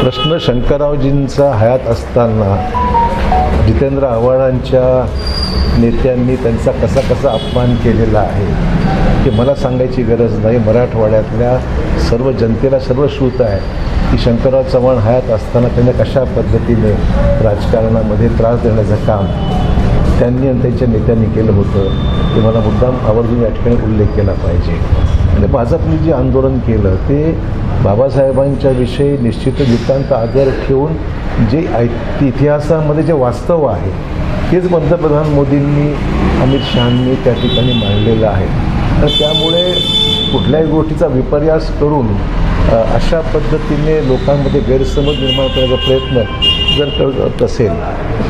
प्रश्न शंकररावजींचा हयात असताना जितेंद्र आव्हाडांच्या नेत्यांनी त्यांचा कसा कसा अपमान केलेला आहे हे मला सांगायची गरज नाही. मराठवाड्यातल्या सर्व जनतेला सर्व श्रुत आहे की शंकरराव चव्हाण हयात असताना त्यांना कशा पद्धतीने राजकारणामध्ये त्रास देण्याचं काम त्यांनी आणि त्यांच्या नेत्यांनी केलं होतं ते मला मुद्दाम आवर्जून या ठिकाणी उल्लेख केला पाहिजे. आणि भाजपने जे आंदोलन केलं ते बाबासाहेबांच्या विषयी निश्चितच नितांत आदर ठेवून जे इतिहासामध्ये जे वास्तव आहे तेच पंतप्रधान मोदींनी अमित शहांनी त्या ठिकाणी मांडलेलं आहे. तर त्यामुळे कुठल्याही गोष्टीचा विपर्यास करून अशा पद्धतीने लोकांमध्ये गैरसमज निर्माण करण्याचा प्रयत्न जर करत असेल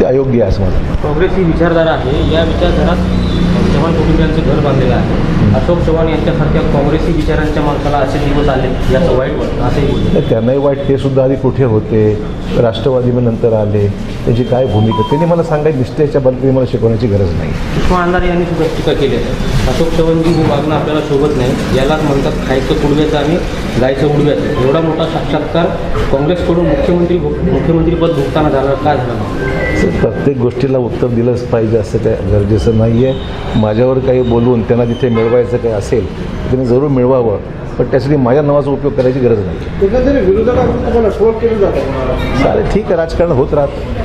ते अयोग्य आहे असं मला. काँग्रेस ही विचारधारा आहे. या विचारधारात चव्हाण कुटुंबियांचं घर बांधलेलं आहे. अशोक चव्हाण यांच्यासारख्या काँग्रेसी विचारांच्या माणसाला असे दिवस आले याचं वाईट वाटतं असंही बोलतो. त्यांनाही वाईट. ते सुद्धा आधी कुठे होते, राष्ट्रवादीमध्ये नंतर आले, त्याची काय भूमिका त्यांनी मला सांगायची निष्ठेच्या बलतेने मला शिकवण्याची गरज नाही. सुषमा अंधारे यांनी सुद्धा टीका केली आहे. अशोक चव्हाणजी हे वागणं आपल्याला शोभत नाही. यालाच म्हणतात खायचं कुडव्याचं आणि गायचं उडव्याचं. एवढा मोठा साक्षात्कार काँग्रेसकडून मुख्यमंत्रीपद भोगताना झालं काय झालं? प्रत्येक गोष्टीला उत्तर दिलंच पाहिजे असं काय गरजेचं नाही आहे. माझ्यावर काही बोलून त्यांना जिथे मिळवायचं काही असेल तर त्यांनी जरूर मिळवावं, पण त्यासाठी माझ्या नावाचा उपयोग करायची गरज नाही. विरोधकांकडून तुम्हाला ट्रोल केलं जातं. चालेल, ठीक आहे, राजकारण होत राहतं.